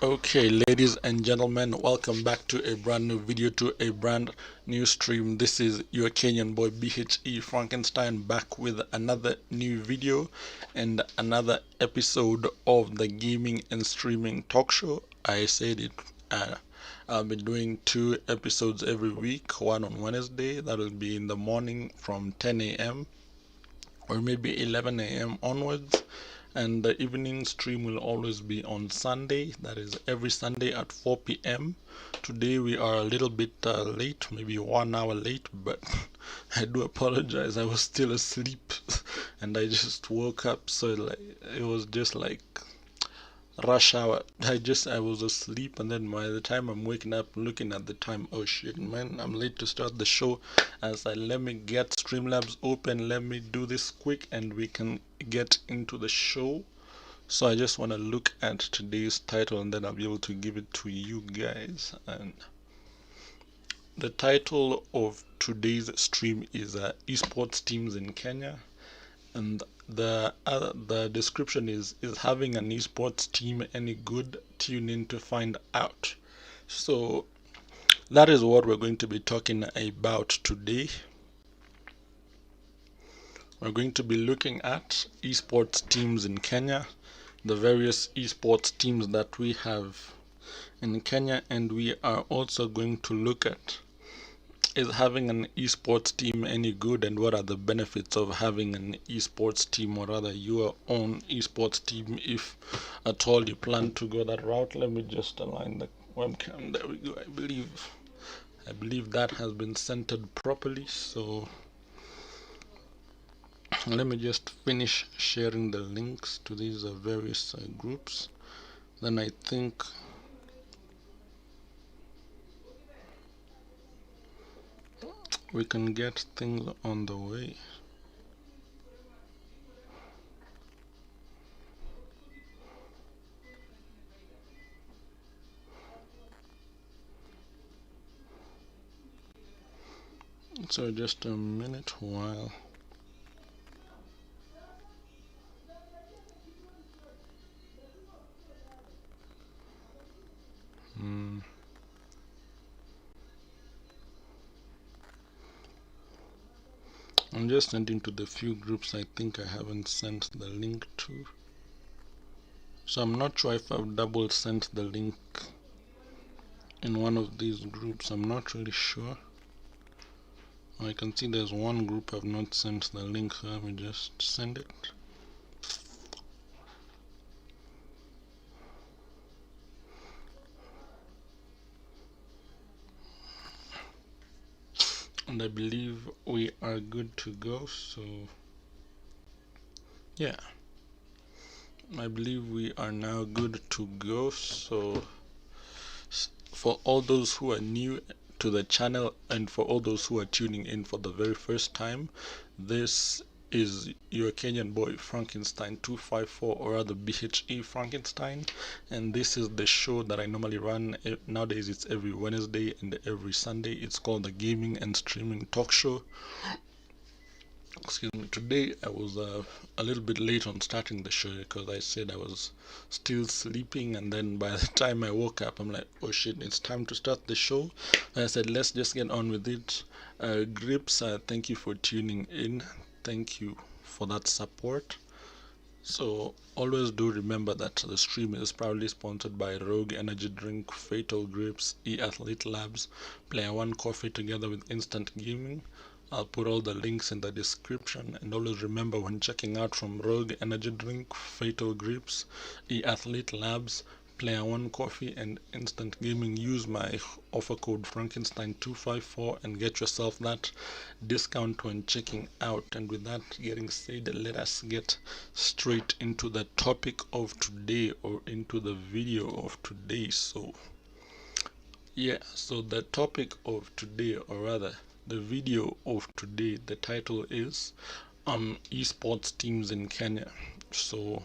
Okay, ladies and gentlemen, welcome back to a brand new video, to a brand new stream. This is your Kenyan boy BHE Frankenstein, back with another new video and another episode of the gaming and streaming talk show. I said it, I'll be doing 2 episodes every week, one on Wednesday, that will be in the morning from 10 a.m. or maybe 11 a.m. onwards, and the evening stream will always be on Sunday, that is every Sunday at 4 p.m. Today we are a little bit late, maybe 1 hour late, but I do apologize. I was still asleep and I just woke up, so it was just like rush hour. I was asleep, and then by the time I'm waking up looking at the time, oh shit man, I'm late to start the show. I was like, let me get Streamlabs open, let me do this quick and we can get into the show. So I just want to look at today's title and then I'll be able to give it to you guys. And the title of today's stream is esports teams in Kenya, and the description is having an esports team any good? Tune in to find out. So that is what we're going to be talking about today. We're going to be looking at esports teams in Kenya, the various esports teams that we have in Kenya, and we are also going to look at, is having an esports team any good, and what are the benefits of having an esports team, or rather your own esports team, if at all you plan to go that route. Let me just align the webcam. There we go. I believe that has been centered properly. So let me just finish sharing the links to these various groups, then I think we can get things on the way. So just a minute while I'm just sending to the few groups I think I haven't sent the link to. So I'm not sure if I've double sent the link in one of these groups. I'm not really sure. I can see there's one group I've not sent the link, so let me just send it. And I believe we are good to go. So yeah, I believe we are now good to go. So for all those who are new to the channel, and for all those who are tuning in for the very first time, this is your Kenyan boy Frankenstein 254, or rather BHE Frankenstein, and this is the show that I normally run. Nowadays it's every Wednesday and every Sunday. It's called the Gaming and Streaming Talk Show. Excuse me. Today I was a little bit late on starting the show because I said I was still sleeping, and then by the time I woke up I'm like, oh shit, it's time to start the show. And I said, let's just get on with it. Grips, thank you for tuning in. Thank you for that support. So always do remember that the stream is proudly sponsored by Rogue Energy Drink, Fatal Grips, E-Athlete Labs, Player One Coffee, together with Instant Gaming. I'll put all the links in the description, and always remember, when checking out from Rogue Energy Drink, Fatal Grips, E-Athlete Labs, Player One Coffee, and Instant Gaming, use my offer code Frankenstein254 and get yourself that discount when checking out. And with that getting said, let us get straight into the topic of today, or into the video of today. So yeah, so the topic of today, or rather the video of today, the title is esports teams in Kenya. So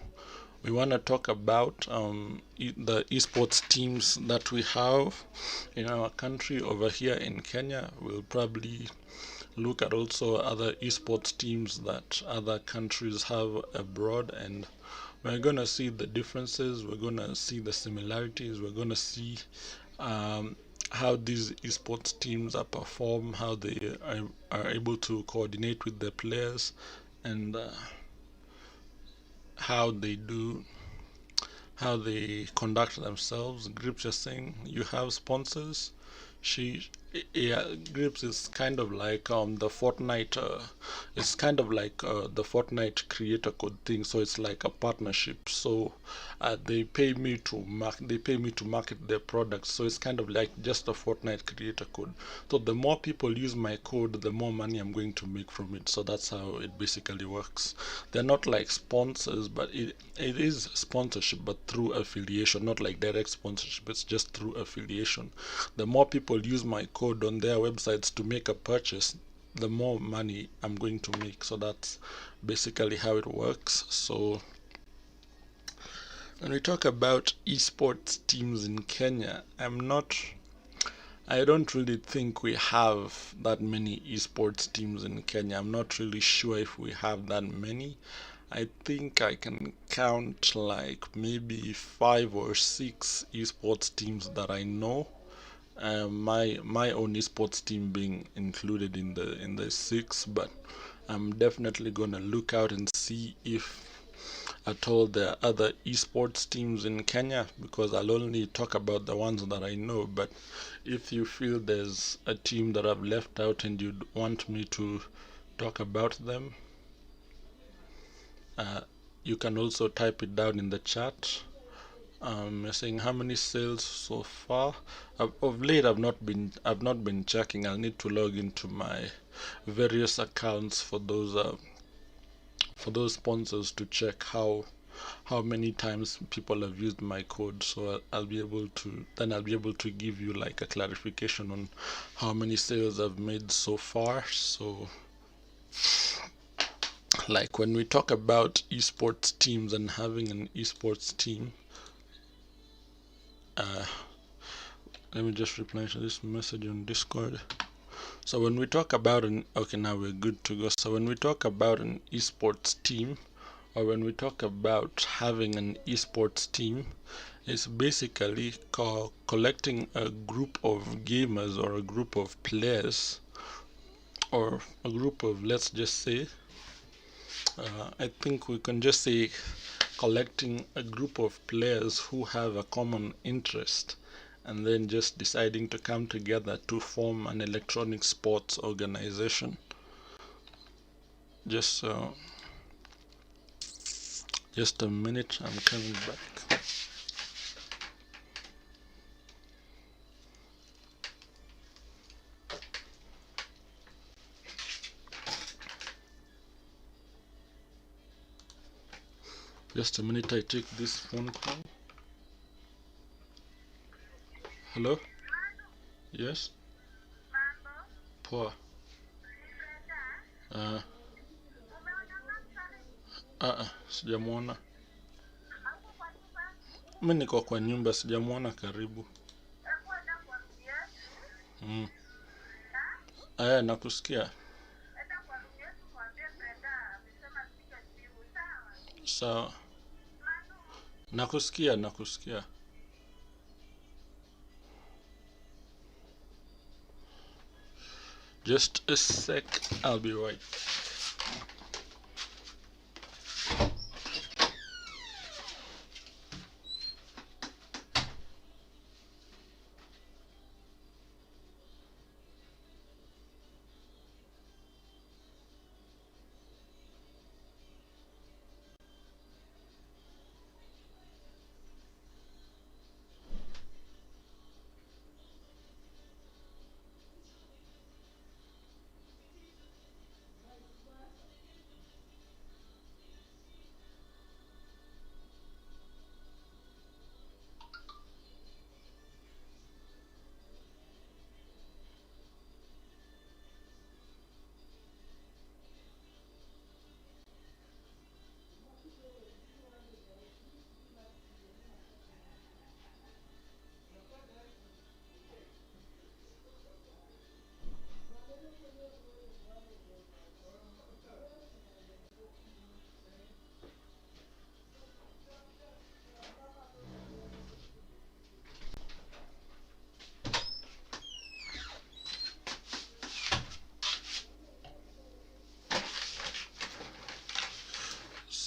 we want to talk about the esports teams that we have in our country over here in Kenya. We'll probably look at also other esports teams that other countries have abroad, and we're gonna see the differences, we're gonna see the similarities, we're gonna see how these esports teams are perform, how they are able to coordinate with their players, and how they do how they conduct themselves. Grips just saying you have sponsors. She Yeah, Grips is kind of like the Fortnite it's kind of like the Fortnite creator code thing, so it's like a partnership. So they pay me to market their products, so it's kind of like just a Fortnite creator code. So the more people use my code, the more money I'm going to make from it. So that's how it basically works. They're not like sponsors, but it is sponsorship, but through affiliation, not like direct sponsorship. It's just through affiliation. The more people use my code on their websites to make a purchase, the more money I'm going to make. So that's basically how it works. So when we talk about esports teams in Kenya, I don't really think we have that many esports teams in Kenya. I'm not really sure if we have that many. I think I can count like maybe 5 or 6 esports teams that I know. My own esports team being included in the 6, but I'm definitely gonna look out and see if at all there are other esports teams in Kenya, because I'll only talk about the ones that I know. But if you feel there's a team that I've left out and you'd want me to talk about them, you can also type it down in the chat. You're saying how many sales so far. Of late, I've not been checking. I'll need to log into my various accounts for those sponsors to check how many times people have used my code. So I'll be able to give you like a clarification on how many sales I've made so far. So like when we talk about esports teams and having an esports team, let me just reply to this message on Discord. So when we talk about okay, now we're good to go. So when we talk about an esports team, or when we talk about having an esports team, it's basically collecting a group of gamers or a group of players, or a group of, let's just say, I think we can just say collecting a group of players who have a common interest, and then just deciding to come together to form an electronic sports organization. Just a minute, I'm coming back. Just a minute, I take this phone call. Hello? Yes? Poa. Sijamuona. Mimi niko kwa nyumba, sijamuona karibu. Aya, nakusikia. Sawa. Nakusikia. Just a sec, I'll be right.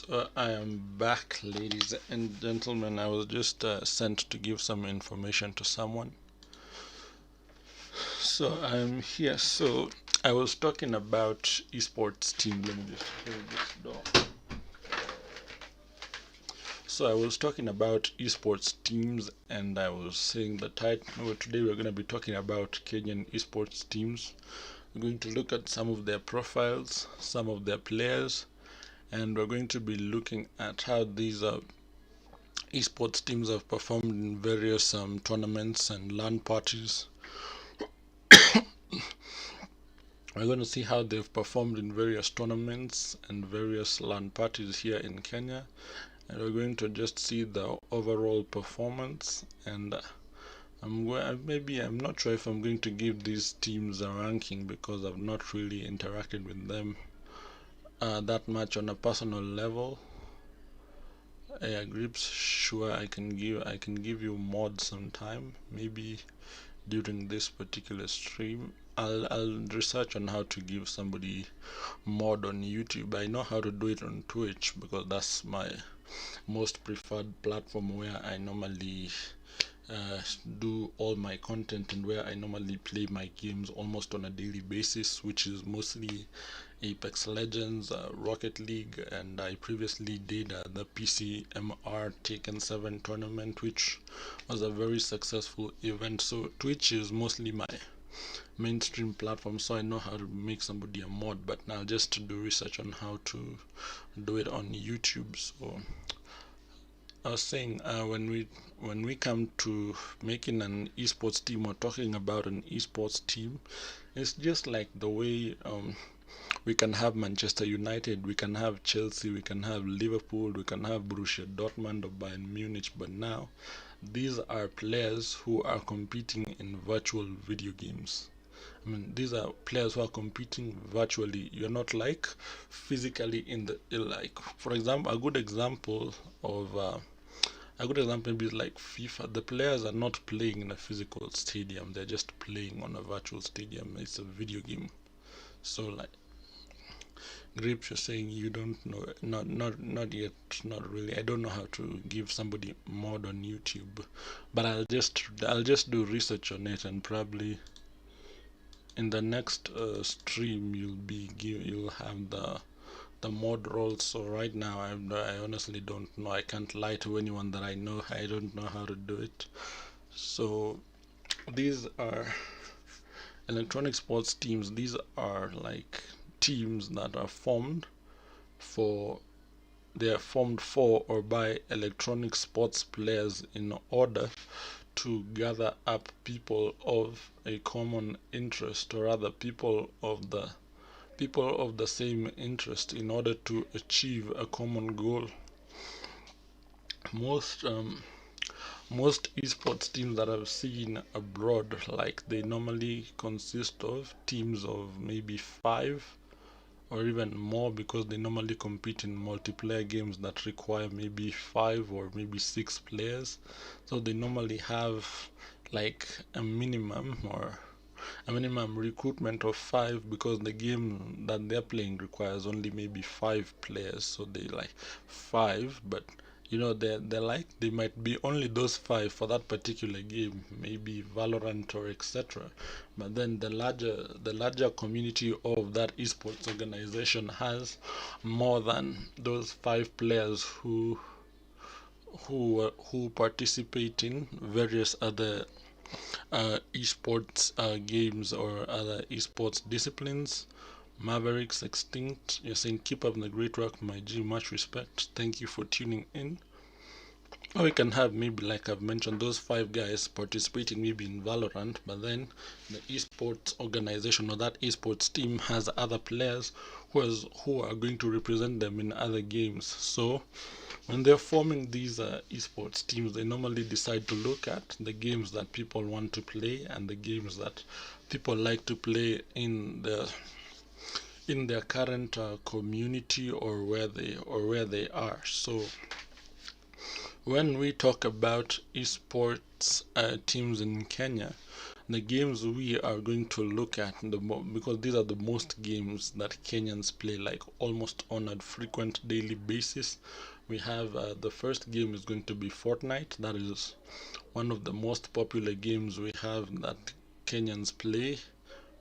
So I am back, ladies and gentlemen. I was just sent to give some information to someone. So I'm here. So I was talking about esports team. Let me just hold this door. So I was talking about esports teams, and I was saying the title. Today we're going to be talking about Kenyan esports teams. We're going to look at some of their profiles, some of their players, and we're going to be looking at how these esports teams have performed in various tournaments and LAN parties. We're going to see how they've performed in various tournaments and various LAN parties here in Kenya, and we're going to just see the overall performance. And I'm not sure if I'm going to give these teams a ranking because I've not really interacted with them that much on a personal level. Grips, sure, I can give you mod sometime, maybe during this particular stream. I'll research on how to give somebody mod on YouTube. I know how to do it on Twitch because that's my most preferred platform where I normally do all my content and where I normally play my games almost on a daily basis, which is mostly Apex Legends, Rocket League, and I previously did the PCMR Taken 7 tournament, which was a very successful event. So Twitch is mostly my mainstream platform, so I know how to make somebody a mod, but now just to do research on how to do it on YouTube. So I was saying, when we come to making an esports team or talking about an esports team, it's just like the way we can have Manchester United, we can have Chelsea, we can have Liverpool, we can have Borussia Dortmund or Bayern Munich, but now these are players who are competing in virtual video games. I mean, these are players who are competing virtually. You're not like physically in the, like, for example, a good example maybe is like FIFA. The players are not playing in a physical stadium; they're just playing on a virtual stadium. It's a video game. So, like, Grips, you're saying you don't know, not yet, not really. I don't know how to give somebody mod on YouTube, but I'll just do research on it, and probably in the next stream you'll have the mod roles. So right now I honestly don't know. I can't lie to anyone that I know. I don't know how to do it. So these are electronic sports teams. These are like teams that are formed for they are formed for or by electronic sports players in order to gather up people of a common interest, or rather people of the same interest, in order to achieve a common goal. Most esports teams that I've seen abroad, like, they normally consist of teams of maybe 5 or even more, because they normally compete in multiplayer games that require maybe 5 or maybe 6 players. So they normally have like a minimum recruitment of 5, because the game that they're playing requires only maybe 5 players. So they like 5, but they're like, they might be only those 5 for that particular game, maybe Valorant or etc. But then the larger community of that esports organization has more than those 5 players who participate in various other esports games or other esports disciplines. Mavericks Extinct, you're saying keep up the great work, my G, much respect, thank you for tuning in. Or we can have, maybe like I've mentioned, those 5 guys participating maybe in Valorant, but then the esports organization or that esports team has other players who are going to represent them in other games. So when they're forming these esports teams, they normally decide to look at the games that people want to play and the games that people like to play in their current community, or where they are. So when we talk about esports teams in Kenya, the games we are going to look at because these are the most games that Kenyans play like almost on a frequent daily basis. We have the first game is going to be Fortnite. That is one of the most popular games we have that Kenyans play,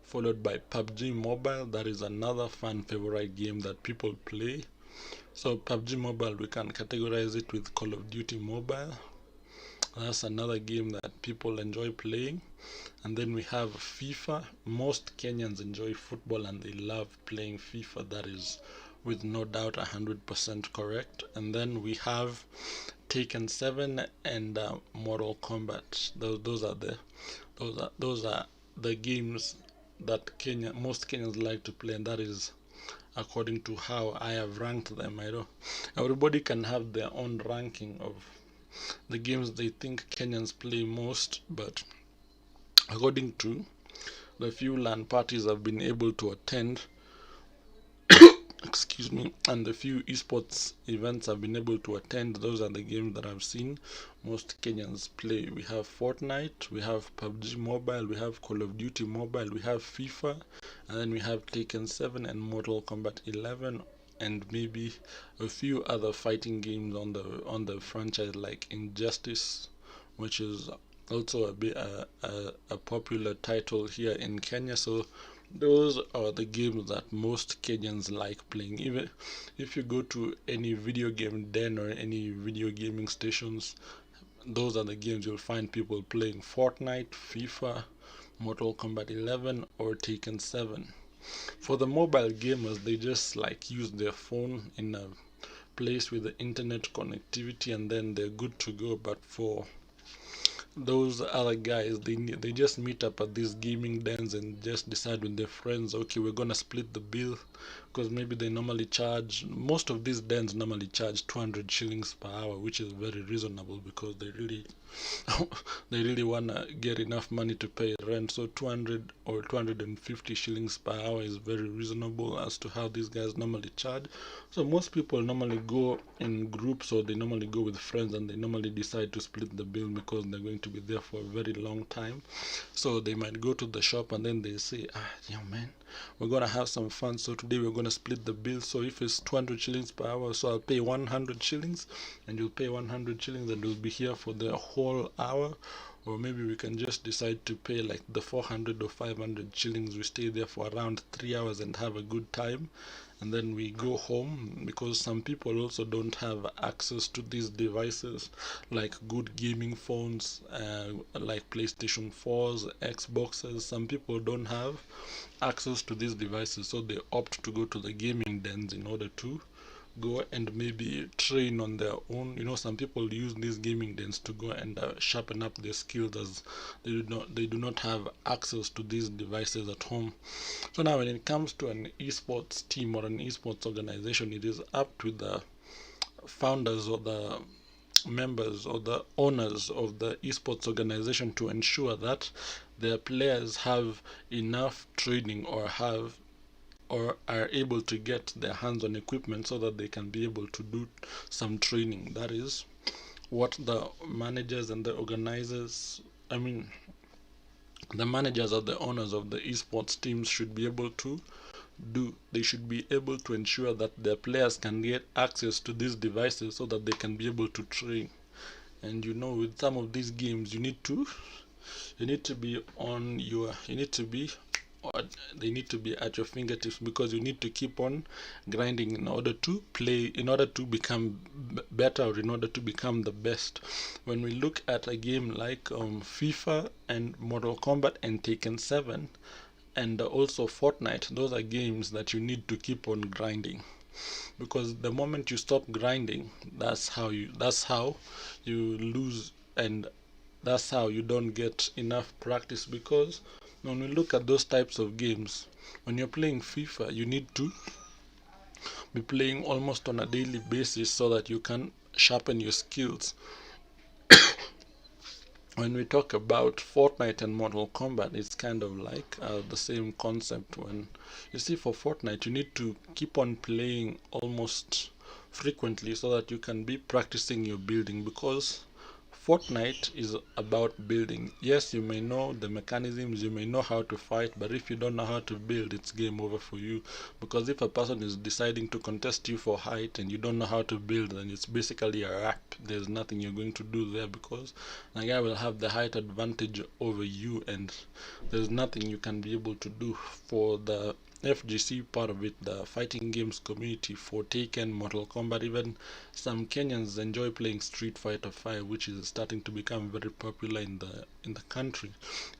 followed by PUBG Mobile. That is another fan favorite game that people play. So PUBG Mobile, we can categorize it with Call of Duty Mobile. That's another game that people enjoy playing. And then we have FIFA. Most Kenyans enjoy football and they love playing FIFA. That is with no doubt 100% correct. And then we have Taken 7 and Mortal Kombat. Those are the games that most Kenyans like to play, and that is according to how I have ranked them. I don't. Everybody can have their own ranking of the games they think Kenyans play most, but according to the few LAN parties I've been able to attend, excuse me, and the few esports events I've been able to attend, those are the games that I've seen most Kenyans play. We have Fortnite, we have PUBG Mobile, we have Call of Duty Mobile, we have FIFA, and then we have Taken 7 and Mortal Kombat 11, and maybe a few other fighting games on the franchise like Injustice, which is also a popular title here in Kenya. So those are the games that most Kenyans like playing. Even if you go to any video game den or any video gaming stations, those are the games you'll find people playing: Fortnite, FIFA, Mortal Kombat 11, or Taken 7. For the mobile gamers, they just like use their phone in a place with the internet connectivity and then they're good to go. But for those other guys, they just meet up at these gaming dens and just decide with their friends, okay, we're gonna split the bill, because maybe they normally charge, most of these dens normally charge 200 shillings per hour, which is very reasonable because they really they really wanna get enough money to pay rent. So 200 or 250 shillings per hour is very reasonable as to how these guys normally charge. So most people normally go in groups, or they normally go with friends, and they normally decide to split the bill because they're going to be there for a very long time. So they might go to the shop and then they say, yeah man, we're gonna have some fun, so today we're gonna split the bill. So if it's 200 shillings per hour, so I'll pay 100 shillings and you'll pay 100 shillings and we'll be here for the whole hour. Or maybe we can just decide to pay like the 400 or 500 shillings. We stay there for around 3 hours and have a good time, and then we go home, because some people also don't have access to these devices like good gaming phones, like PlayStation 4s, Xboxes. Some people don't have access to these devices, so they opt to go to the gaming dens in order to go and maybe train on their own. Some people use these gaming dens to go and sharpen up their skills, as they do not have access to these devices at home. So now when it comes to an esports team or an esports organization, it is up to the founders or the members or the owners of the esports organization to ensure that their players have enough training, or are able to get their hands on equipment so that they can be able to do some training. That is what the managers and the organizers, the managers or the owners of the esports teams should be able to do. They should be able to ensure that their players can get access to these devices so that they can be able to train. And with some of these games, you need to be on your, or they need to be at your fingertips, because you need to keep on grinding in order to play, in order to become better, or in order to become the best. When we look at a game like FIFA and Mortal Kombat and Taken 7 and also Fortnite, those are games that you need to keep on grinding, because the moment you stop grinding, that's how you lose, and that's how you don't get enough practice. Because when we look at those types of games, when you're playing FIFA, you need to be playing almost on a daily basis so that you can sharpen your skills. When we talk about Fortnite and Mortal Kombat, it's kind of like the same concept. When you see, for Fortnite, you need to keep on playing almost frequently so that you can be practicing your building, because Fortnite is about building. Yes, you may know the mechanisms, you may know how to fight, but if you don't know how to build, it's game over for you. Because if a person is deciding to contest you for height and you don't know how to build, then it's basically a wrap. There's nothing you're going to do there, because the guy will have the height advantage over you, and there's nothing you can be able to do. For the FGC part of it, the fighting games community, for Taken, Mortal Kombat, even some Kenyans enjoy playing Street Fighter 5, which is starting to become very popular in the country.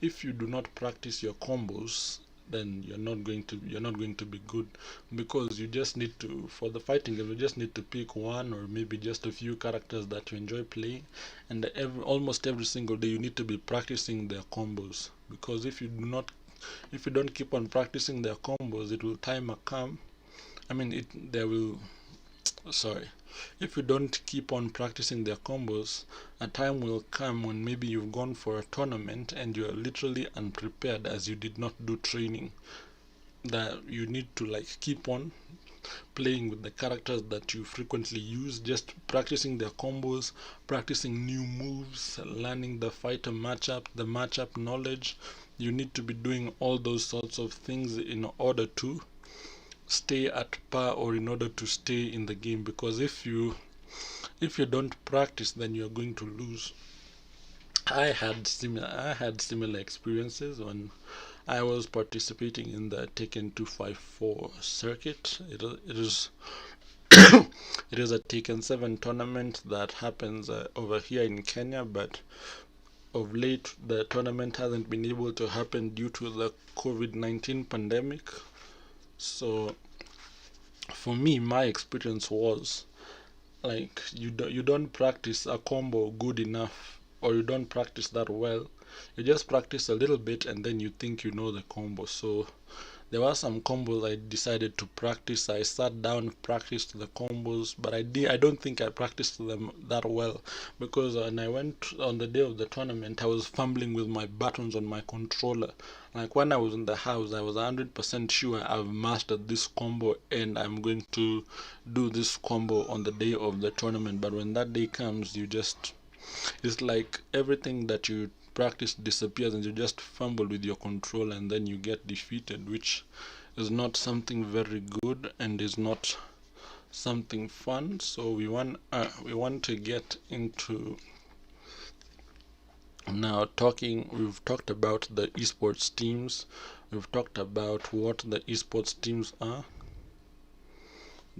If you do not practice your combos, then you're not going to be good, because you just need to, for the fighting game, you just need to pick one or maybe just a few characters that you enjoy playing, and almost every single day you need to be practicing their combos, because if you don't keep on practicing their combos, it will time a come. I mean, it there will. Sorry. If you don't keep on practicing their combos, a time will come when maybe you've gone for a tournament and you're literally unprepared, as you did not do training. That you need to like keep on playing with the characters that you frequently use, just practicing their combos, practicing new moves, learning the fighter matchup, the matchup knowledge. You need to be doing all those sorts of things in order to stay at par, or in order to stay in the game, because if you don't practice, then you're going to lose. I had similar experiences when I was participating in the Taken 254 circuit. It is it is a Taken 7 tournament that happens over here in Kenya, but of late the tournament hasn't been able to happen due to the COVID-19 pandemic. So for me, my experience was like you don't practice a combo good enough, or you don't practice that well. You just practice a little bit and then you think you know the combo. So there were some combos I decided to practice. I sat down, practiced the combos, but I don't think I practiced them that well, because when I went on the day of the tournament, I was fumbling with my buttons on my controller. Like when I was in the house, I was 100% sure I've mastered this combo and I'm going to do this combo on the day of the tournament. But when that day comes, it's like everything that you practice disappears and you just fumble with your control, and then you get defeated, which is not something very good and is not something fun. So we want to get into now talking. We've talked about the esports teams, we've talked about what the esports teams are.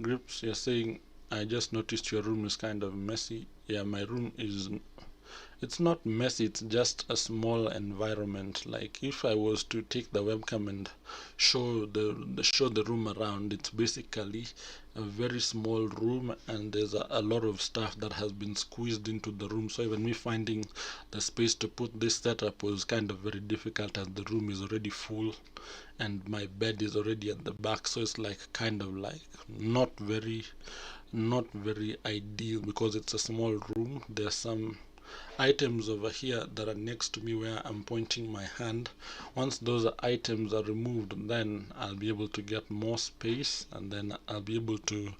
Grips, you're saying I just noticed your room is kind of messy. Yeah, my room is, it's not messy, it's just a small environment. Like if I was to take the webcam and show the room around, it's basically a very small room, and there's a lot of stuff that has been squeezed into the room. So even me finding the space to put this setup was kind of very difficult, as the room is already full and my bed is already at the back. So it's like kind of like not very ideal, because it's a small room. There's some items over here that are next to me where I'm pointing my hand. Once those items are removed, then I'll be able to get more space, and then I'll be able to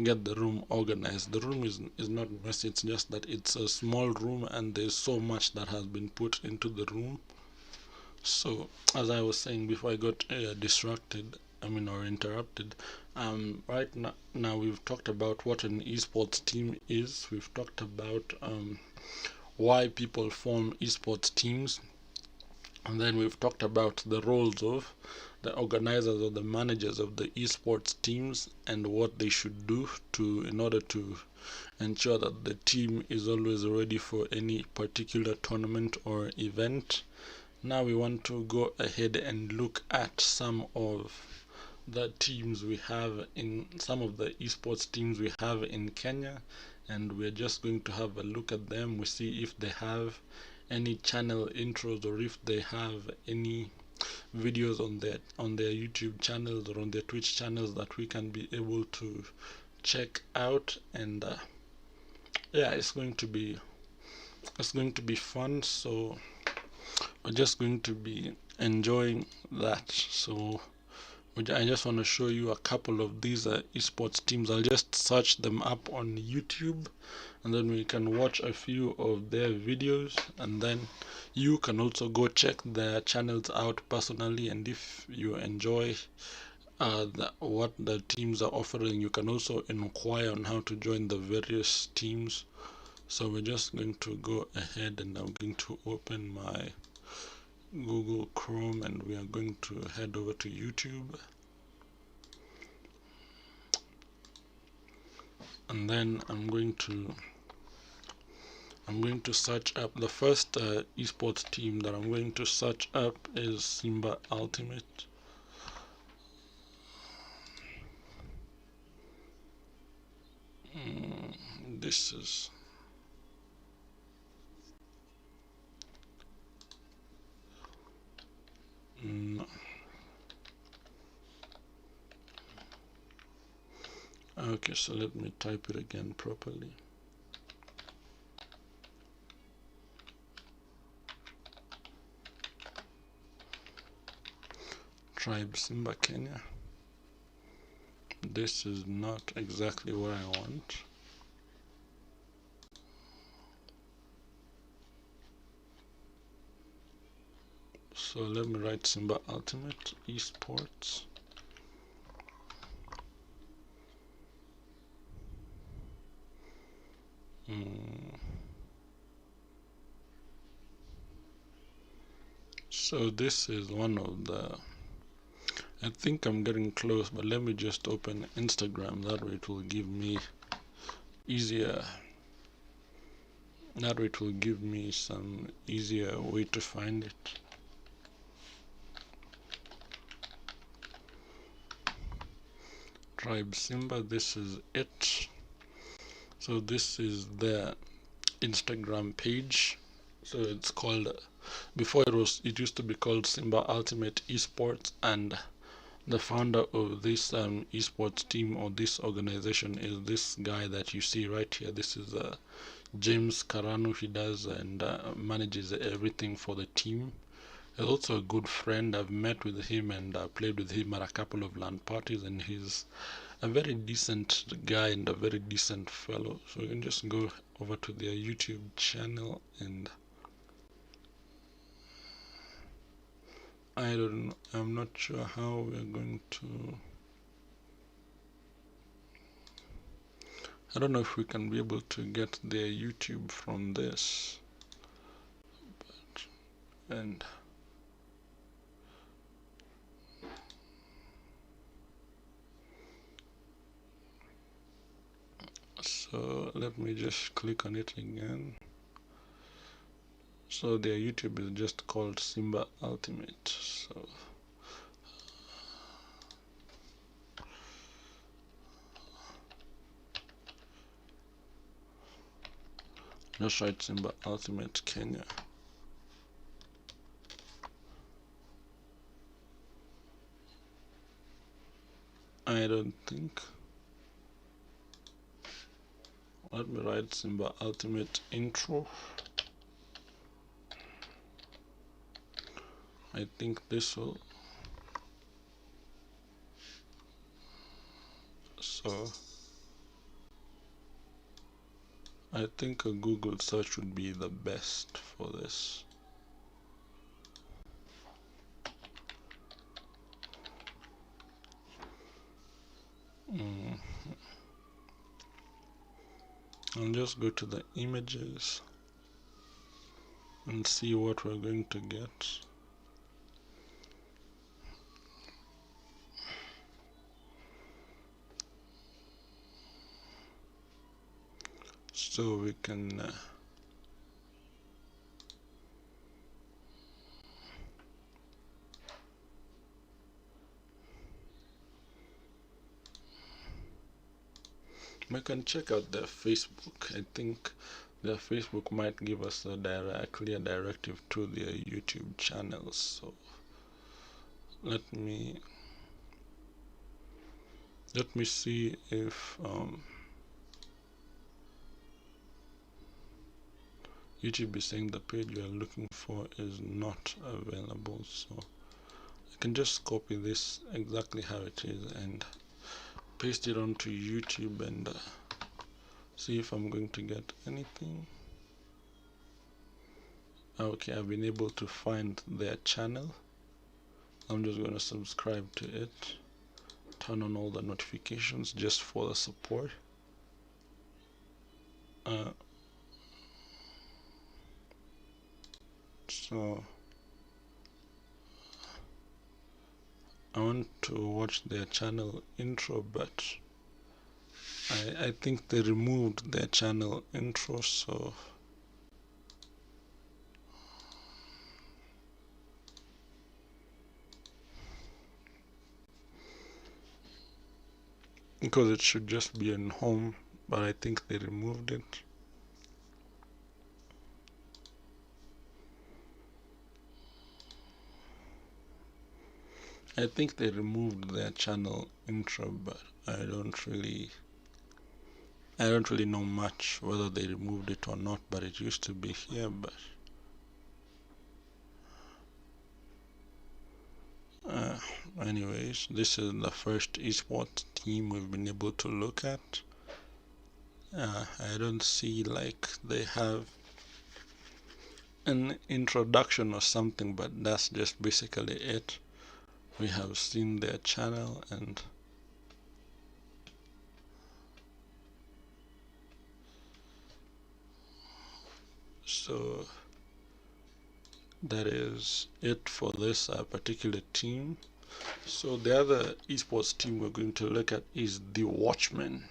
get the room organized. The room is not messy, it's just that it's a small room and there's so much that has been put into the room. So as I was saying before I got distracted, or interrupted, right now we've talked about what an esports team is. We've talked about why people form esports teams, and then we've talked about the roles of the organizers or the managers of the esports teams, and what they should do in order to ensure that the team is always ready for any particular tournament or event. Now we want to go ahead and look at some of the teams we have in some of the esports teams we have in Kenya, and we're just going to have a look at them. We see if they have any channel intros, or if they have any videos on their YouTube channels or on their Twitch channels that we can be able to check out. And yeah, it's going to be fun. So we're just going to be enjoying that. So I just want to show you a couple of these esports teams. I'll just search them up on YouTube, and then we can watch a few of their videos, and then you can also go check their channels out personally. And if you enjoy what the teams are offering, you can also inquire on how to join the various teams. So we're just going to go ahead, and I'm going to open my Google Chrome, and we are going to head over to YouTube, and then I'm going to search up the first esports team that I'm going to search up is Simba Ultimate. This is no. Okay, so let me type it again properly. Tribe Simba Kenya. This is not exactly what I want. So let me write Simba Ultimate Esports. So this is one of the, I think I'm getting close, but let me just open Instagram. That way it will give me some easier way to find it. Tribe Simba, this is it. So this is their Instagram page. So it's called, before it used to be called Simba Ultimate Esports, and the founder of this esports team, or this organization, is this guy that you see right here. This is James Karanu. He does and manages everything for the team. He's also a good friend. I've met with him and played with him at a couple of LAN parties, and he's a very decent guy and a very decent fellow. So you can just go over to their YouTube channel, and I'm not sure how we're going to, I don't know if we can be able to get their YouTube from this, and so let me just click on it again. So their YouTube is just called Simba Ultimate. So just write Simba Ultimate Kenya. I don't think. Let me write Simba Ultimate Intro. I think this will. So I think a Google search would be the best for this. I'll just go to the images and see what we're going to get. So we can check out their Facebook. I think their Facebook might give us a clear directive to their YouTube channels. So let me see if YouTube is saying the page you are looking for is not available. So I can just copy this exactly how it is and paste it onto YouTube and see if I'm going to get anything. Okay, I've been able to find their channel. I'm just going to subscribe to it, turn on all the notifications just for the support. So I want to watch their channel intro, but I think they removed their channel intro, so because it should just be in home, but I think they removed it. I think they removed their channel intro, but I don't really know much whether they removed it or not, but it used to be here. But anyways, this is the first esports team we've been able to look at. I don't see like they have an introduction or something, but that's just basically it. We have seen their channel, and so that is it for this particular team. So the other esports team we're going to look at is the Watchman.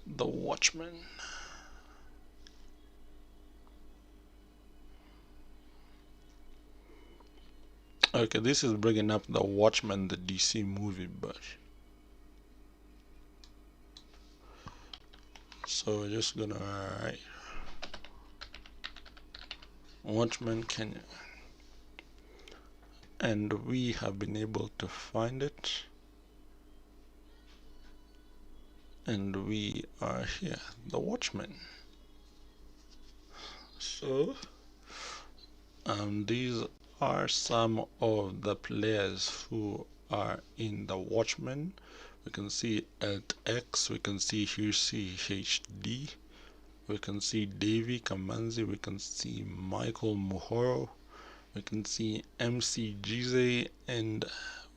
The Watchman. Okay, this is bringing up the Watchman, the DC movie, but so we're just gonna write Watchman Kenya, and we have been able to find it, and we are here, the Watchman. So these are some of the players who are in the Watchman. We can see Alt X, we can see Hirsi HD, we can see Davy Kamanzi, we can see Michael Muhoro, we can see MC Gize, and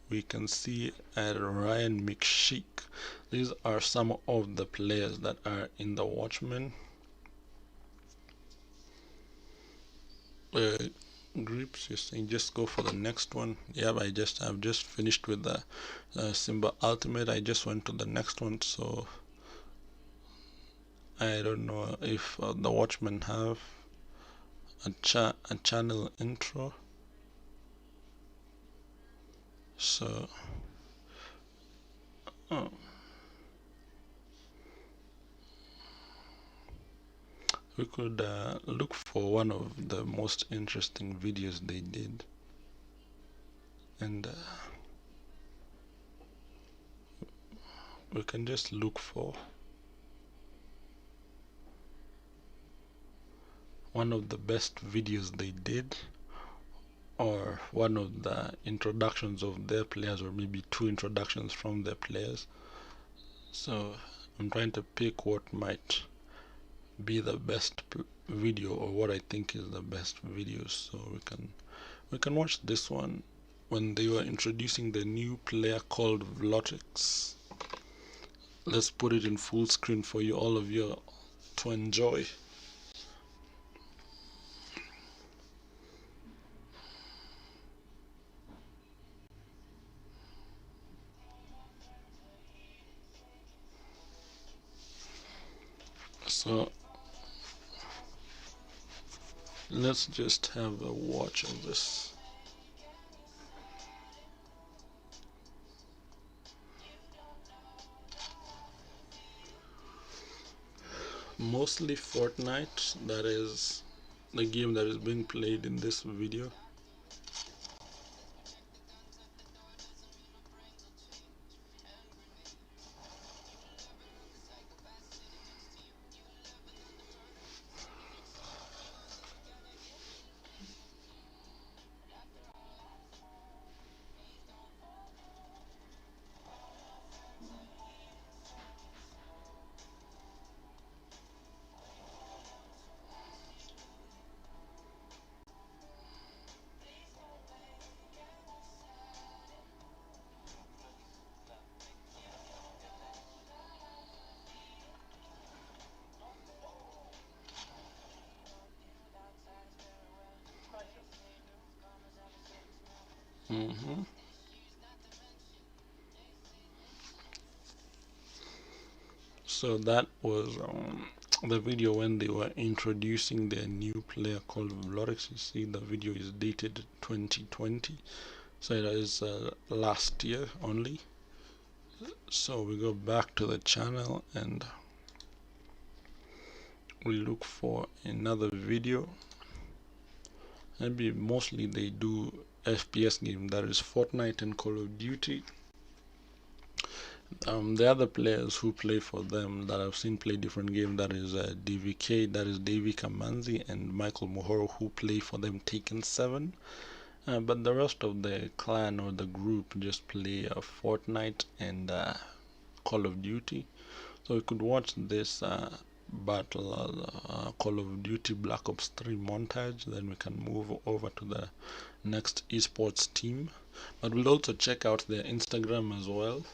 we can see Ryan McSheik. These are some of the players that are in the Watchman. Groups, you're saying just go for the next one. Yeah, I've just finished with the Simba Ultimate. I just went to the next one, so I don't know if the Watchmen have a channel intro. So we could look for one of the most interesting videos they did, and we can just look for one of the best videos they did, or one of the introductions of their players, or maybe two introductions from their players. So I'm trying to pick what might be the best video, or what I think is the best video. So we can watch this one when they were introducing the new player called Vlotix. Let's put it in full screen for you, all of you, to enjoy. So let's just have a watch of this. Mostly Fortnite, that is the game that is being played in this video. So that was the video when they were introducing their new player called Vlorix. You see the video is dated 2020, so it is last year only. So we go back to the channel and we look for another video. Maybe mostly they do FPS game, that is Fortnite and Call of Duty. The other players who play for them that I've seen play different games, that is DVK, that is Davy Kamanzi and Michael Mohoro, who play for them Taken 7. But the rest of the clan or the group just play Fortnite and Call of Duty. So we could watch this battle, Call of Duty Black Ops 3 montage, then we can move over to the next esports team. But we'll also check out their Instagram as well.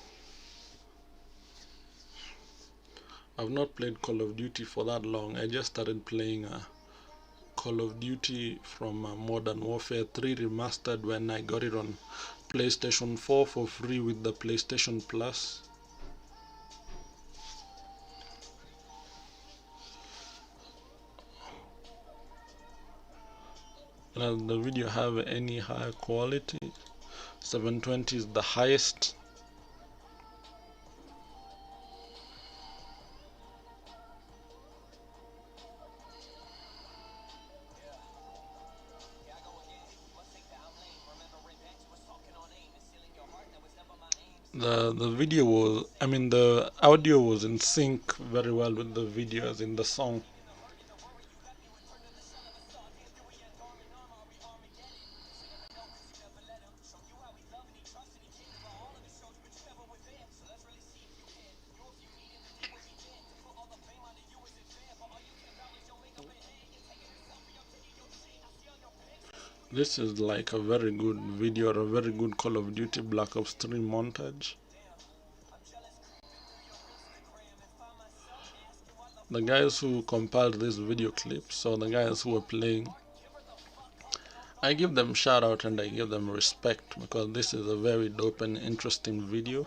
I've not played Call of Duty for that long. I just started playing Call of Duty from Modern Warfare 3 Remastered when I got it on PlayStation 4 for free with the PlayStation Plus. Does the video have any higher quality? 720 is the highest. The video was, I mean the audio was in sync very well with the video as in the song. This is like a very good video or a very good Call of Duty Black Ops 3 montage. The guys who compiled this video clip, so the guys who were playing, I give them shout out and I give them respect because this is a very dope and interesting video.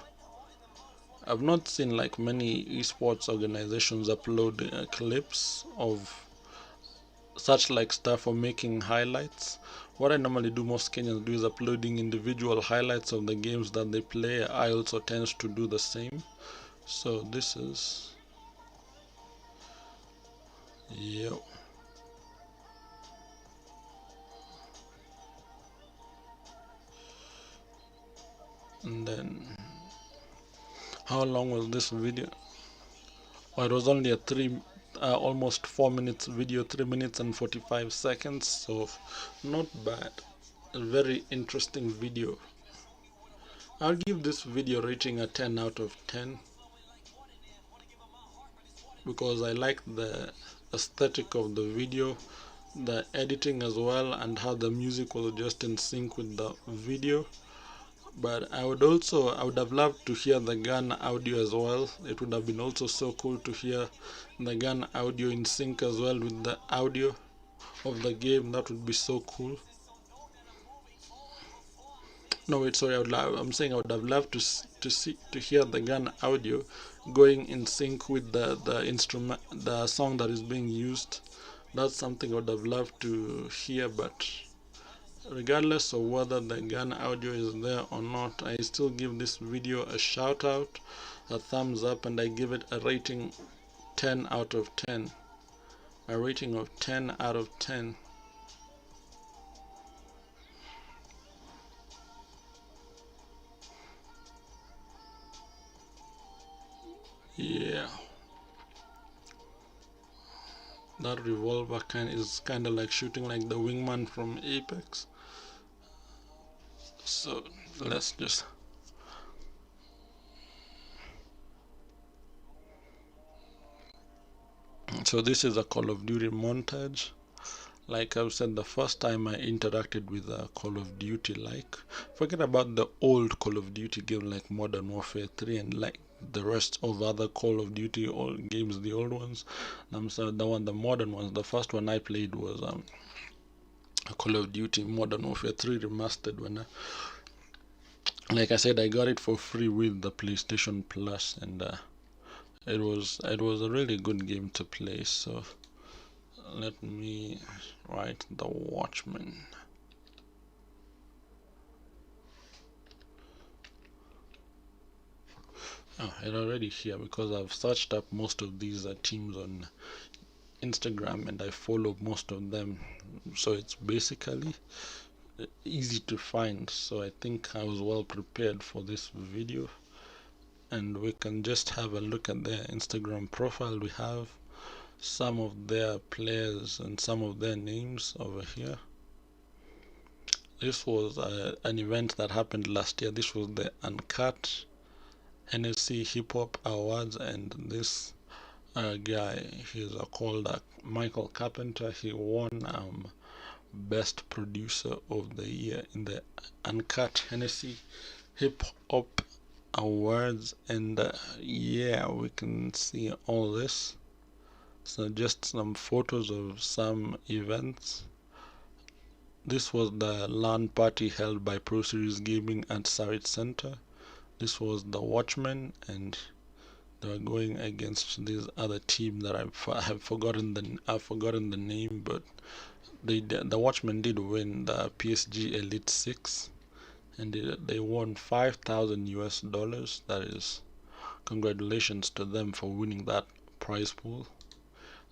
I've not seen like many esports organizations upload clips of such like stuff or making highlights. What I normally do, most Kenyans do, is uploading individual highlights of the games that they play. I also tend to do the same. So this is, yo. And then how long was this video? Oh, it was only a almost 4 minutes video, 3 minutes and 45 seconds, so not bad. A very interesting video. I'll give this video rating a 10 out of 10 because I like the aesthetic of the video, the editing as well, and how the music was just in sync with the video. But I would have loved to hear the gun audio as well. It would have been also so cool to hear the gun audio in sync as well with the audio of the game. That would be so cool. No wait, sorry, I'm saying I would have loved to hear the gun audio going in sync with the instrument, the song that is being used. That's something I would have loved to hear, but regardless of whether the gun audio is there or not, I still give this video a shout out, a thumbs up, and I give it a rating 10 out of 10. A rating of 10 out of 10. Yeah. That revolver is kind of like shooting like the wingman from Apex. So let's just so this is a Call of Duty montage. Like I've said, the first time I interacted with a Call of Duty, like forget about the old Call of Duty game like Modern Warfare 3 and like the rest of other Call of Duty old games, the old ones. So the modern ones. The first one I played was Call of Duty Modern Warfare 3 Remastered. When like I said, I got it for free with the PlayStation Plus, and it was a really good game to play. So let me write the Watchman. Oh, it's already here because I've searched up most of these teams on Instagram and I follow most of them, so it's basically easy to find. So I think I was well prepared for this video, and we can just have a look at their Instagram profile. We have some of their players and some of their names over here. This was an event that happened last year. This was the Uncut NSC Hip Hop Awards, and this guy, he's called Michael Carpenter. He won Best Producer of the Year in the Uncut Hennessy Hip Hop Awards, and yeah, we can see all this. So just some photos of some events. This was the LAN party held by Pro Series Gaming at Sarit Center. This was the Watchman, and they were going against this other team that I've forgotten the name, but the Watchmen did win the PSG Elite 6, and they won $5,000. That is, congratulations to them for winning that prize pool.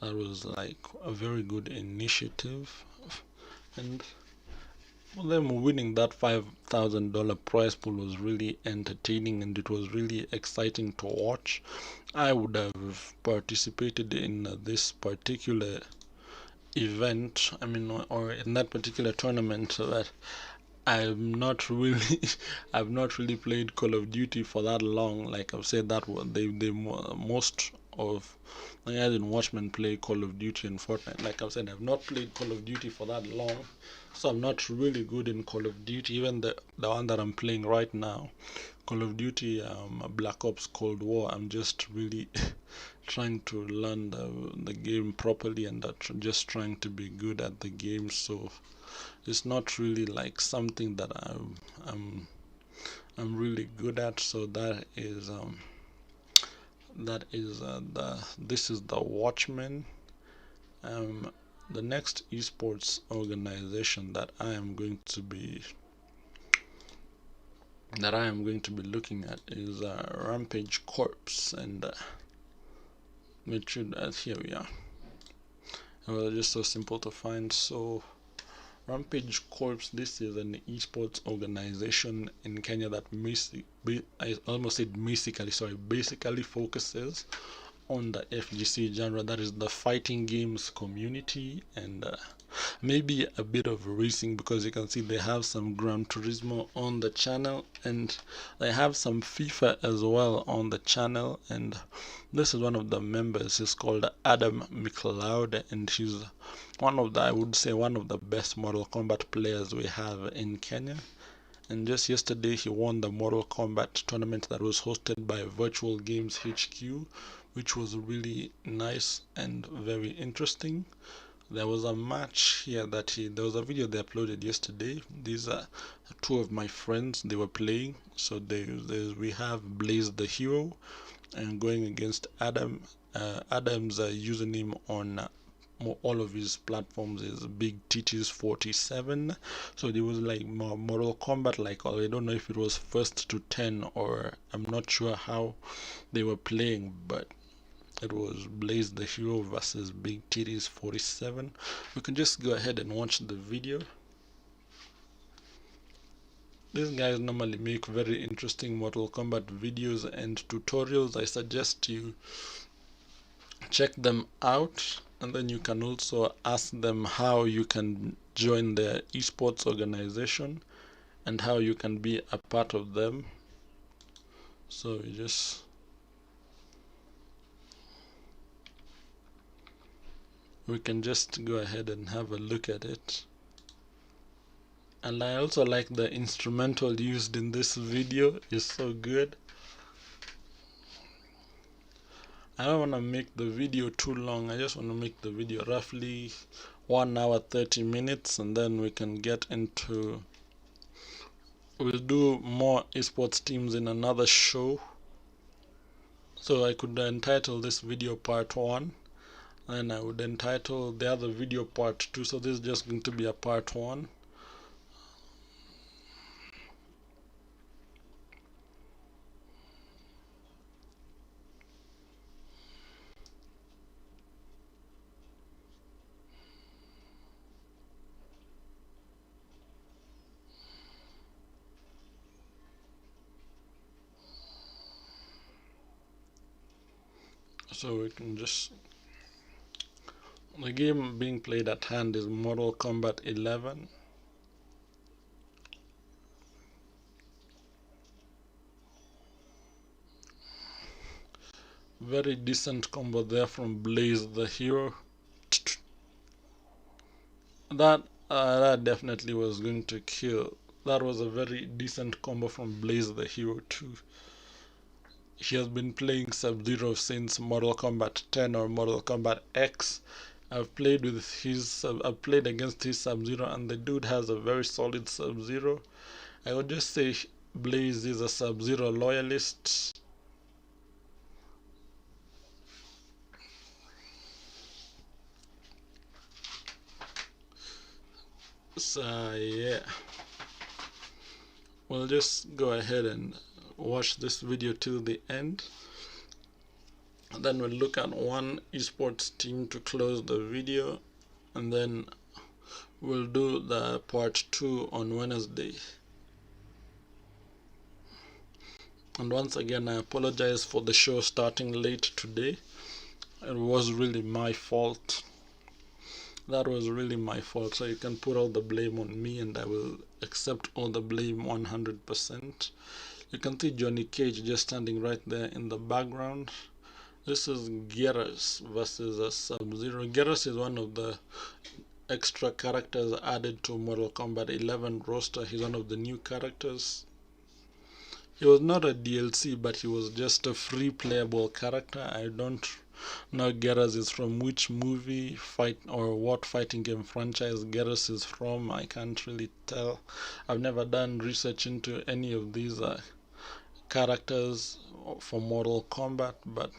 That was like a very good initiative, and them winning that $5,000 prize pool was really entertaining, and it was really exciting to watch. I would have participated in this particular event, or in that particular tournament, but I'm not really I've not really played Call of Duty for that long. Like I've said, that they most of the guys in Watchmen play Call of Duty and Fortnite. Like I've said, I've not played Call of Duty for that long, so I'm not really good in Call of Duty. Even the one that I'm playing right now, Call of Duty Black Ops Cold War, I'm just really trying to learn the game properly, and just trying to be good at the game. So it's not really like something that I'm really good at. So that is this is the Watchman. The next esports organization that I am going to be looking at is Rampage Corpse, and it should here we are. It was just so simple to find. So Rampage Corpse, this is an esports organization in Kenya that basically focuses on the FGC genre, that is the fighting games community, and maybe a bit of racing, because you can see they have some Gran Turismo on the channel, and they have some FIFA as well on the channel. And this is one of the members. He's called Adam McLeod, and he's I would say one of the best Mortal Kombat players we have in Kenya. And just yesterday he won the Mortal Kombat tournament that was hosted by Virtual Games HQ, which was really nice and very interesting. There was a match here there was a video they uploaded yesterday. These are two of my friends, they were playing. So we have Blaze the Hero, and going against Adam. Adam's username on all of his platforms is Big Titties 47. So there was like Mortal Kombat, like, I don't know if it was first to 10, or I'm not sure how they were playing, but it was Blaze the Hero versus Big Titties 47. We can just go ahead and watch the video. These guys normally make very interesting Mortal Kombat videos and tutorials. I suggest you check them out, and then you can also ask them how you can join their esports organization and how you can be a part of them. So we can just go ahead and have a look at it. And I also like the instrumental used in this video, is so good. I don't want to make the video too long. I just want to make the video roughly 1 hour 30 minutes, and then we can get into, we'll do more esports teams in another show. So I could entitle this video part 1, and I would entitle the other video part 2. So this is just going to be a part 1. So we can just, the game being played at hand is Mortal Kombat 11. Very decent combo there from Blaze the hero. That definitely was going to kill. That was a very decent combo from Blaze the hero too. He has been playing Sub-Zero since Mortal Kombat 10 or Mortal Kombat X. I've played against his Sub-Zero, and the dude has a very solid Sub-Zero. I would just say Blaze is a Sub-Zero loyalist. So yeah, we'll just go ahead and watch this video till the end. Then we'll look at one esports team to close the video, and then we'll do the part 2 on Wednesday. And once again, I apologize for the show starting late today. It was really my fault. That was really my fault. So you can put all the blame on me, and I will accept all the blame 100%. You can see Johnny Cage just standing right there in the background. This is Geras versus a Sub-Zero. Geras is one of the extra characters added to Mortal Kombat 11 roster. He's one of the new characters. He was not a DLC, but he was just a free playable character. I don't know Geras is from which movie, fight, or what fighting game franchise Geras is from. I can't really tell. I've never done research into any of these characters for Mortal Kombat, but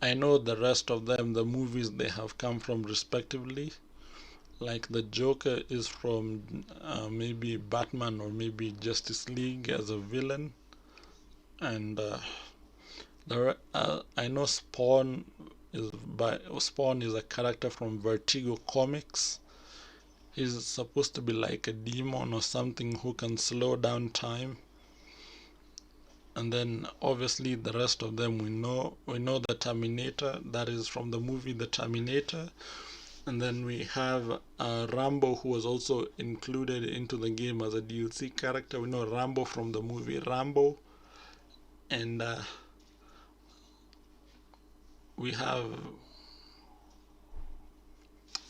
I know the rest of them, the movies they have come from respectively. Like the Joker is from maybe Batman or maybe Justice League as a villain. And I know Spawn is a character from Vertigo Comics. He's supposed to be like a demon or something who can slow down time. And then obviously the rest of them we know the Terminator, that is from the movie The Terminator. And then we have Rambo, who was also included into the game as a DLC character. We know Rambo from the movie Rambo. And we have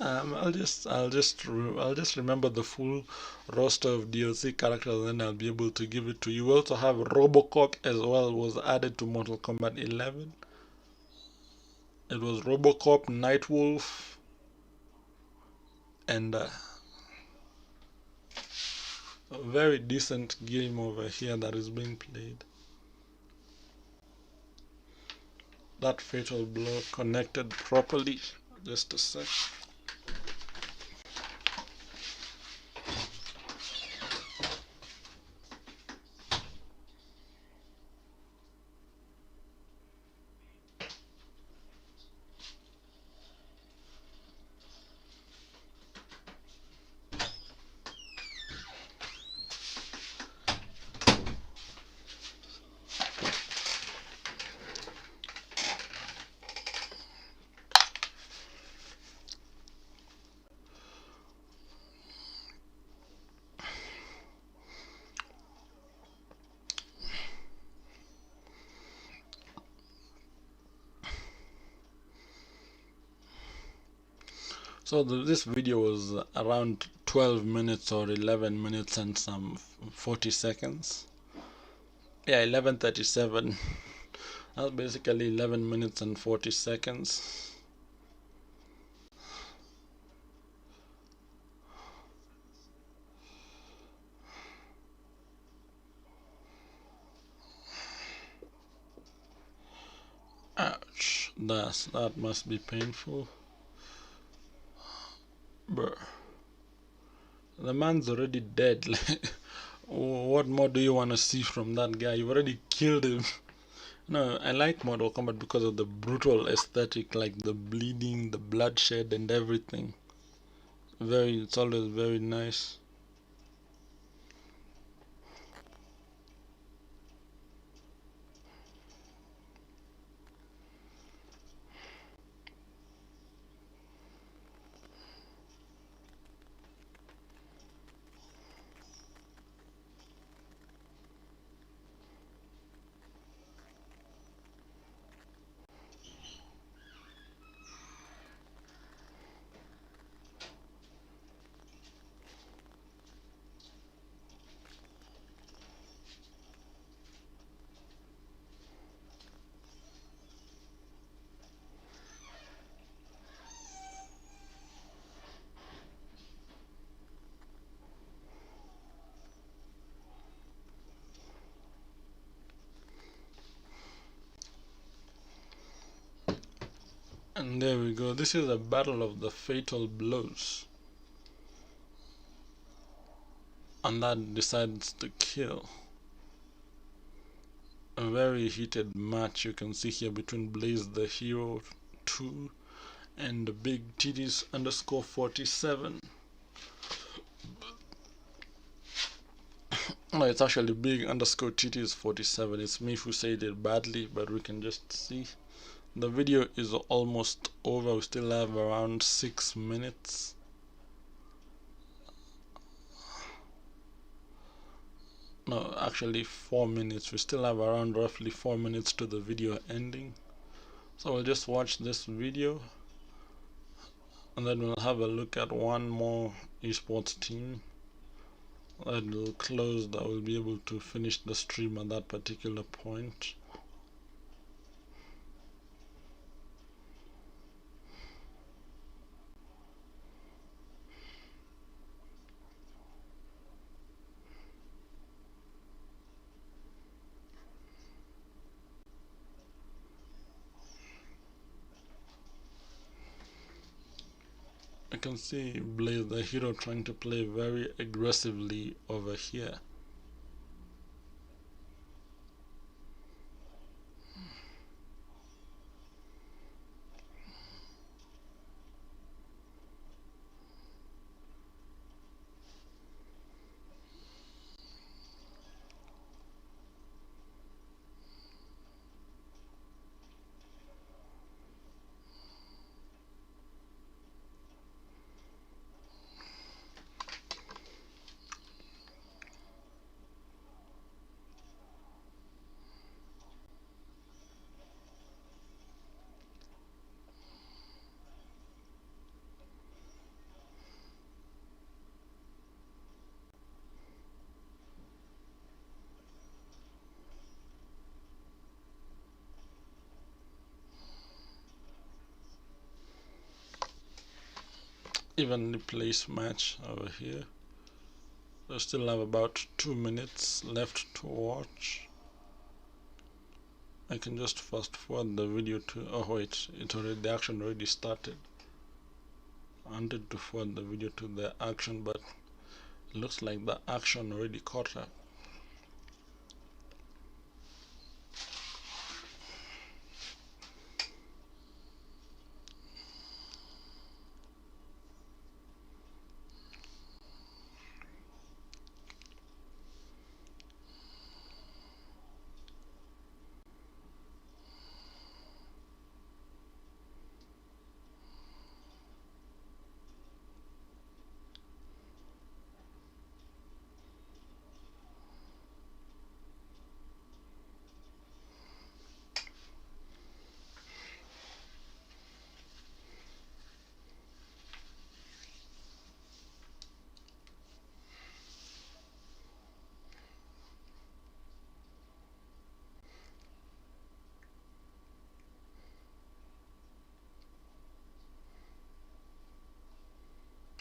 I'll just remember the full roster of DLC characters, and then I'll be able to give it to you. We also have RoboCop as well, was added to Mortal Kombat 11. It was RoboCop, Nightwolf, and a very decent game over here that is being played. That fatal blow connected properly. Just a sec. So this video was around 12 minutes or 11 minutes and some 40 seconds. Yeah, 11:37. That's basically 11 minutes and 40 seconds. That must be painful. Bruh. The man's already dead. What more do you want to see from that guy? You've already killed him. No, I like Mortal Kombat because of the brutal aesthetic, like the bleeding, the bloodshed, and everything. It's always very nice. And there we go. This is a battle of the fatal blows. And that decides to kill. A very heated match you can see here between Blaze the Hero 2 and Big Titties underscore 47. No, it's actually Big underscore Titties 47. It's me who said it badly, but we can just see. The video is almost over. We still have around 6 minutes. No, actually 4 minutes. We still have around roughly 4 minutes to the video ending. So we'll just watch this video and then we'll have a look at one more esports team that will close, that will be able to finish the stream at that particular point. I can see Blaze the Hero trying to play very aggressively over here. Evenly placed match over here. We still have about 2 minutes left to watch. I can just fast forward the video to, oh wait, the action already started. I wanted to forward the video to the action, but it looks like the action already caught up.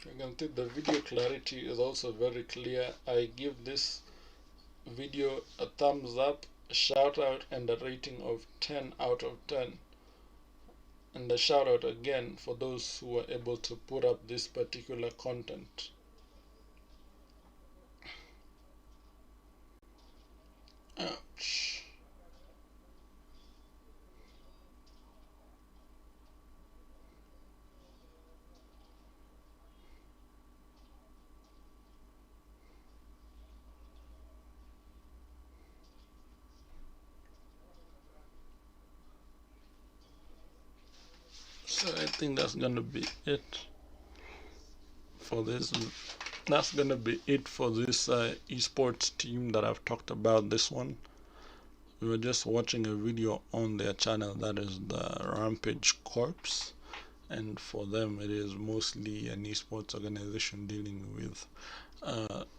You can see the video clarity is also very clear. I give this video a thumbs up, a shout out, and a rating of 10 out of 10. And a shout out again for those who were able to put up this particular content. Ouch. So I think that's gonna be it for this. That's gonna be it for this esports team that I've talked about. This one, we were just watching a video on their channel, that is the Rampage Corpse, and for them it is mostly an esports organization dealing with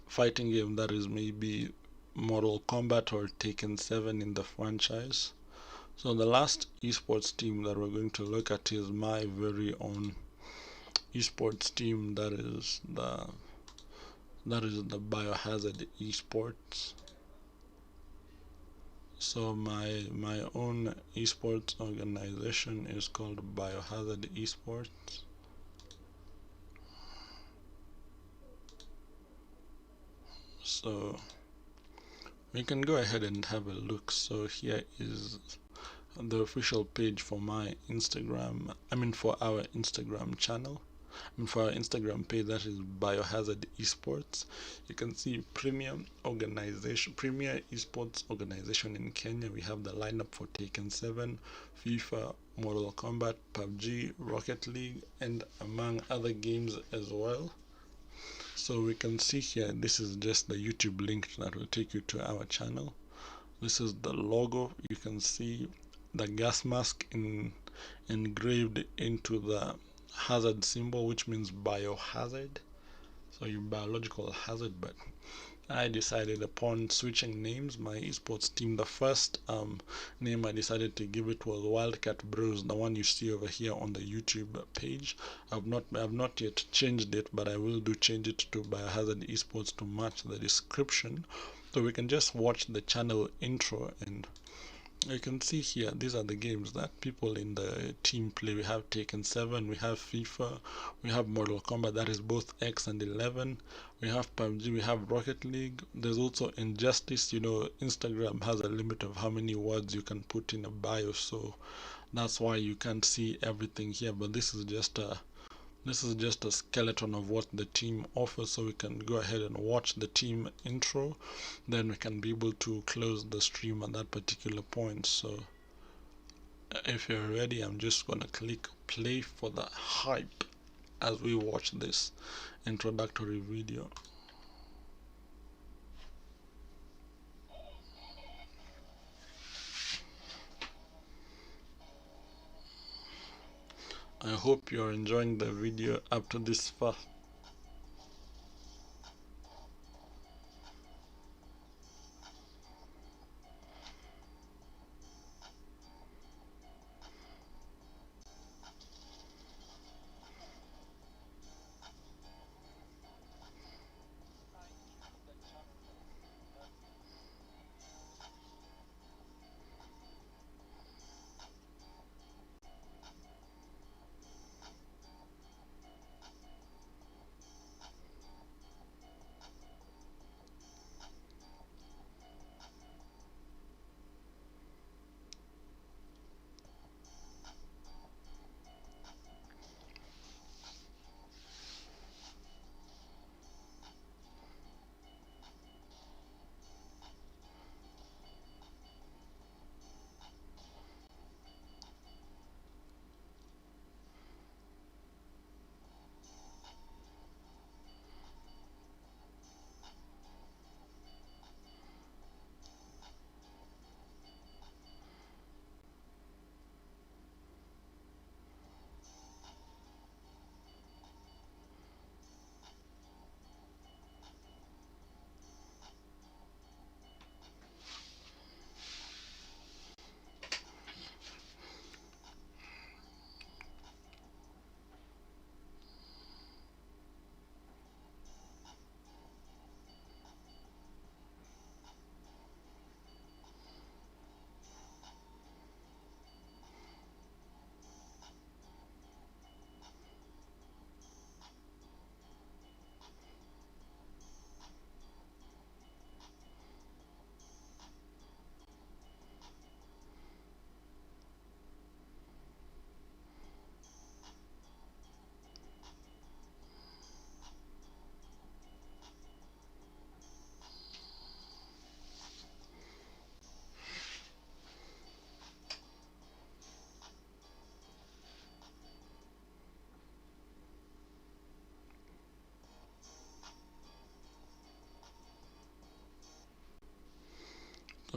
fighting game, that is maybe Mortal Kombat or Taken 7 in the franchise. So the last esports team that we're going to look at is my very own esports team, that is the Biohazard Esports. So my own esports organization is called Biohazard Esports. So we can go ahead and have a look. So here is the official page for my Instagram, for our Instagram channel. For our Instagram page, that is Biohazard Esports. You can see premier esports organization in Kenya. We have the lineup for Taken 7, FIFA, Mortal Kombat, PUBG, Rocket League, and among other games as well. So we can see here, this is just the YouTube link that will take you to our channel. This is the logo. You can see the gas mask engraved into the hazard symbol, which means biohazard, so your biological hazard. But I decided, upon switching names, my esports team, the first name I decided to give it was Wildcat Bros, the one you see over here on the YouTube page. I've not yet changed it, but I will change it to Biohazard Esports to match the description. So we can just watch the channel intro, and you can see here, these are the games that people in the team play. We have Taken 7, we have FIFA, we have Mortal Kombat, that is both X and 11, we have PUBG, we have Rocket League. There's also Injustice. Instagram has a limit of how many words you can put in a bio, so that's why you can't see everything here, but this is just a skeleton of what the team offers. So we can go ahead and watch the team intro, then we can be able to close the stream at that particular point. So if you're ready, I'm just gonna click play for the hype as we watch this introductory video. I hope you're enjoying the video up to this far.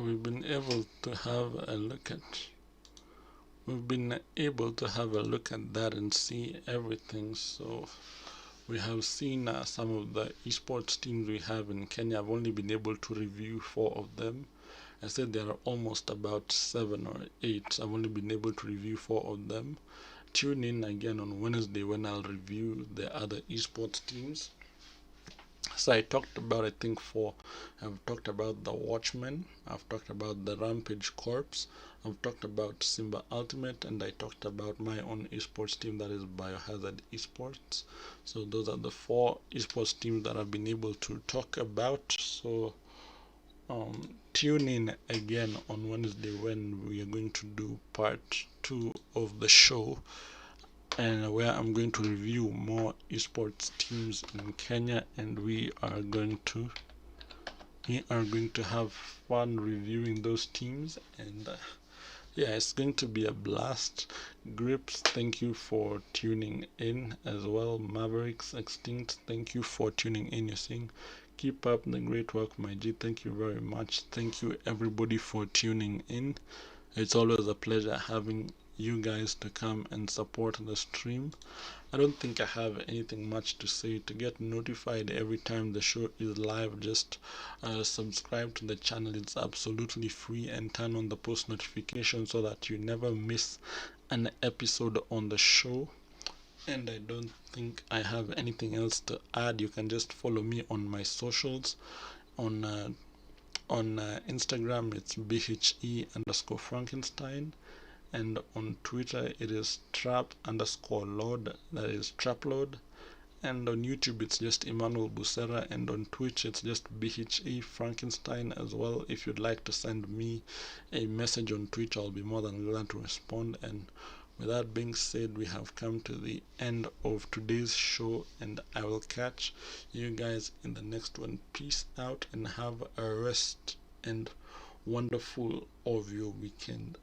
we've been able to have a look at that and see everything. So we have seen some of the esports teams we have in Kenya. I've only been able to review 4 of them. I said there are almost about 7 or 8. I've only been able to review 4 of them. Tune in again on Wednesday when I'll review the other esports teams. So I talked about, I think, 4. I've talked about the Watchman, I've talked about the Rampage Corpse, I've talked about Simba Ultimate, and I talked about my own esports team, that is Biohazard Esports. So those are the 4 esports teams that I've been able to talk about. So tune in again on Wednesday when we are going to do part 2 of the show, and where I'm going to review more esports teams in Kenya, and we are going to have fun reviewing those teams. And yeah, it's going to be a blast. Grips, thank you for tuning in as well. Mavericks Extinct, thank you for tuning in. You're saying keep up the great work, my G. Thank you very much. Thank you everybody for tuning in. It's always a pleasure having you guys to come and support the stream. I don't think I have anything much to say. To get notified every time the show is live, just subscribe to the channel. It's absolutely free, and turn on the post notification so that you never miss an episode on the show. And I don't think I have anything else to add. You can just follow me on my socials. On Instagram it's BHE_Frankenstein, and on Twitter it is trap_lord, that is traplord, and on YouTube it's just Emmanuel Busera, and on Twitch it's just BHE Frankenstein as well. If you'd like to send me a message on Twitch, I'll be more than glad to respond. And with that being said, we have come to the end of today's show, and I will catch you guys in the next one. Peace out and have a rest and wonderful of your weekend.